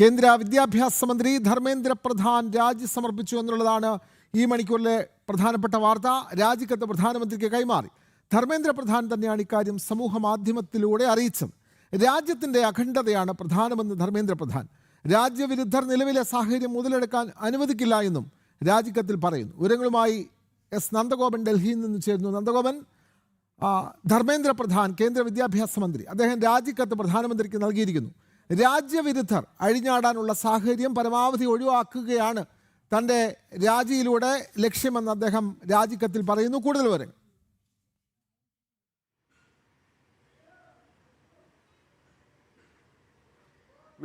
കേന്ദ്ര വിദ്യാഭ്യാസ മന്ത്രി ധർമ്മേന്ദ്ര പ്രധാൻ രാജി സമർപ്പിച്ചു എന്നുള്ളതാണ് ഈ മണിക്കൂറിലെ പ്രധാനപ്പെട്ട വാർത്ത. രാജിക്കത്ത് പ്രധാനമന്ത്രിക്ക് കൈമാറി. ധർമ്മേന്ദ്ര പ്രധാൻ തന്നെയാണ് ഇക്കാര്യം സമൂഹ മാധ്യമത്തിലൂടെ അറിയിച്ചത്. രാജ്യത്തിൻ്റെ അഖണ്ഡതയാണ് പ്രധാനമെന്ന് ധർമ്മേന്ദ്ര പ്രധാൻ. രാജ്യവിരുദ്ധർ നിലവിലെ സാഹചര്യം മുതലെടുക്കാൻ അനുവദിക്കില്ല എന്നും രാജിക്കത്തിൽ പറയുന്നു. വിവരങ്ങളുമായി എസ് നന്ദഗോപൻ ഡൽഹിയിൽ നിന്ന് ചേരുന്നു. നന്ദഗോപൻ, ധർമ്മേന്ദ്ര പ്രധാൻ കേന്ദ്ര വിദ്യാഭ്യാസ മന്ത്രി, അദ്ദേഹം രാജിക്കത്ത് പ്രധാനമന്ത്രിക്ക് നൽകിയിരിക്കുന്നു. രാജ്യവിരുദ്ധർ അഴിഞ്ഞാടാനുള്ള സാഹചര്യം പരമാവധി ഒഴിവാക്കുകയാണ് തൻ്റെ രാജിയിലൂടെ ലക്ഷ്യമെന്ന് അദ്ദേഹം രാജിക്കത്തിൽ പറയുന്നു. കൂടുതൽ വിവരങ്ങൾ.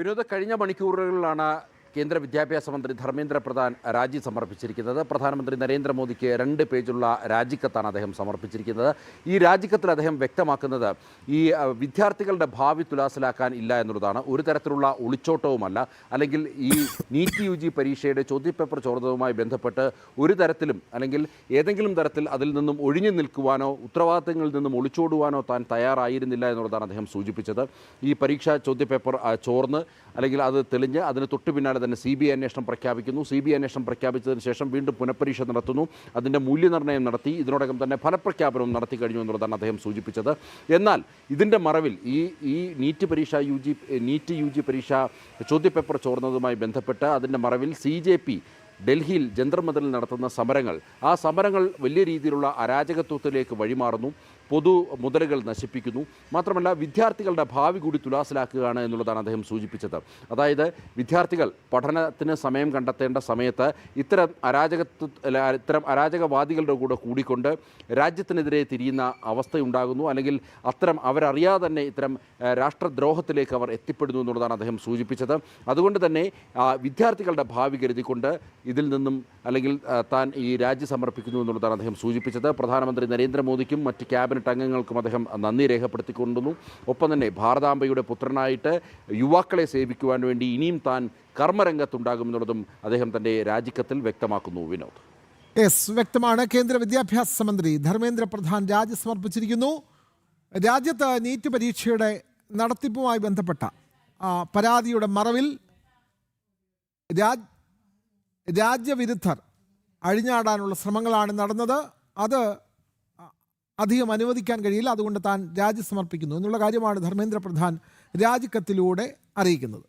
വിനോദ, കഴിഞ്ഞ മണിക്കൂറുകളിലാണ് കേന്ദ്ര വിദ്യാഭ്യാസ മന്ത്രി ധർമ്മേന്ദ്ര പ്രധാൻ രാജി സമർപ്പിച്ചിരിക്കുന്നത്. പ്രധാനമന്ത്രി നരേന്ദ്രമോദിക്ക് 2 പേജുള്ള രാജിക്കത്താണ് അദ്ദേഹം സമർപ്പിച്ചിരിക്കുന്നത്. ഈ രാജിക്കത്തിൽ അദ്ദേഹം വ്യക്തമാക്കുന്നത് ഈ വിദ്യാർത്ഥികളുടെ ഭാവി തുലാസിലാക്കാൻ ഇല്ല എന്നുള്ളതാണ്. ഒരു തരത്തിലുള്ള ഒളിച്ചോട്ടവുമല്ല, അല്ലെങ്കിൽ ഈ നീറ്റ് UG പരീക്ഷയുടെ ചോദ്യപേപ്പർ ചോർന്നതുമായി ബന്ധപ്പെട്ട് ഒരു തരത്തിലും അല്ലെങ്കിൽ ഏതെങ്കിലും തരത്തിൽ അതിൽ നിന്നും ഒഴിഞ്ഞു നിൽക്കുവാനോ ഉത്തരവാദിത്തങ്ങളിൽ നിന്നും ഒളിച്ചോടുവാനോ താൻ തയ്യാറായിരുന്നില്ല എന്നുള്ളതാണ് അദ്ദേഹം സൂചിപ്പിച്ചത്. ഈ പരീക്ഷാ ചോദ്യപേപ്പർ ചോർന്ന് അല്ലെങ്കിൽ അത് തെളിഞ്ഞ് അതിന് തൊട്ടു പിന്നാലെ തന്നെ CBI അന്വേഷണം പ്രഖ്യാപിക്കുന്നു. CBI അന്വേഷണം പ്രഖ്യാപിച്ചതിന് ശേഷം വീണ്ടും പുനഃപരീക്ഷ നടത്തുന്നു. അതിൻ്റെ മൂല്യനിർണ്ണയം നടത്തി. ഇതിനോടകം തന്നെ ഫലപ്രഖ്യാപനവും നടത്തി കഴിഞ്ഞു എന്നുള്ളതാണ് അദ്ദേഹം സൂചിപ്പിച്ചത്. എന്നാൽ ഇതിൻ്റെ മറവിൽ ഈ നീറ്റ് UG പരീക്ഷ ചോദ്യപേപ്പർ ചോർന്നതുമായി ബന്ധപ്പെട്ട് അതിൻ്റെ മറവിൽ CJP ഡൽഹിയിൽ ജന്തർ മന്ദിറിൽ നടത്തുന്ന സമരങ്ങൾ, ആ സമരങ്ങൾ വലിയ രീതിയിലുള്ള അരാജകത്വത്തിലേക്ക് വഴിമാറുന്നു. പൊതു മുതലുകൾ നശിപ്പിക്കുന്നു. മാത്രമല്ല വിദ്യാർത്ഥികളുടെ ഭാവി കൂടി തുലാസിലാക്കുകയാണ് എന്നുള്ളതാണ് അദ്ദേഹം സൂചിപ്പിച്ചത്. അതായത് വിദ്യാർത്ഥികൾ പഠനത്തിന് സമയം കണ്ടെത്തേണ്ട സമയത്ത് ഇത്തരം അരാജകവാദികളുടെ കൂടെ കൂടിക്കൊണ്ട് രാജ്യത്തിനെതിരെ തിരിയുന്ന അവസ്ഥയുണ്ടാകുന്നു. അല്ലെങ്കിൽ അത്തരം അവരറിയാതെ തന്നെ ഇത്തരം രാഷ്ട്രദ്രോഹത്തിലേക്ക് അവർ എത്തിപ്പെടുന്നു എന്നുള്ളതാണ് അദ്ദേഹം സൂചിപ്പിച്ചത്. അതുകൊണ്ട് തന്നെ വിദ്യാർത്ഥികളുടെ ഭാവി കരുതിക്കൊണ്ട് ഇതിൽ നിന്നും അല്ലെങ്കിൽ താൻ ഈ രാജി സമർപ്പിക്കുന്നു എന്നുള്ളതാണ് അദ്ദേഹം സൂചിപ്പിച്ചത്. പ്രധാനമന്ത്രി നരേന്ദ്രമോദിക്കും മറ്റ് ക്യാബിനറ്റ് അംഗങ്ങൾക്കും അദ്ദേഹം നന്ദി രേഖപ്പെടുത്തിക്കൊണ്ടുന്നു. ഒപ്പം തന്നെ ഭാരതാംബയുടെ പുത്രനായിട്ട് യുവാക്കളെ സേവിക്കുവാൻ വേണ്ടി ഇനിയും താൻ കർമ്മരംഗത്തുണ്ടാകുമെന്നുള്ളതും അദ്ദേഹം തൻ്റെ രാജിക്കത്തിൽ വ്യക്തമാക്കുന്നു. വിനോദ്, വ്യക്തമാണ്. കേന്ദ്ര വിദ്യാഭ്യാസ മന്ത്രി ധർമ്മേന്ദ്ര പ്രധാൻ രാജി സമർപ്പിച്ചിരിക്കുന്നു. രാജ്യത്ത് നീറ്റ് പരീക്ഷയുടെ നടത്തിപ്പുമായി ബന്ധപ്പെട്ട പരാതിയുടെ മറവിൽ രാജ്യവിരുദ്ധർ അഴിഞ്ഞാടാനുള്ള ശ്രമങ്ങളാണ് നടന്നത്. അത് അധികം അനുവദിക്കാൻ കഴിയില്ല. അതുകൊണ്ട് താൻ രാജി സമർപ്പിക്കുന്നു എന്നുള്ള കാര്യമാണ് ധർമ്മേന്ദ്ര പ്രധാൻ രാജിക്കത്തിലൂടെ അറിയിക്കുന്നത്.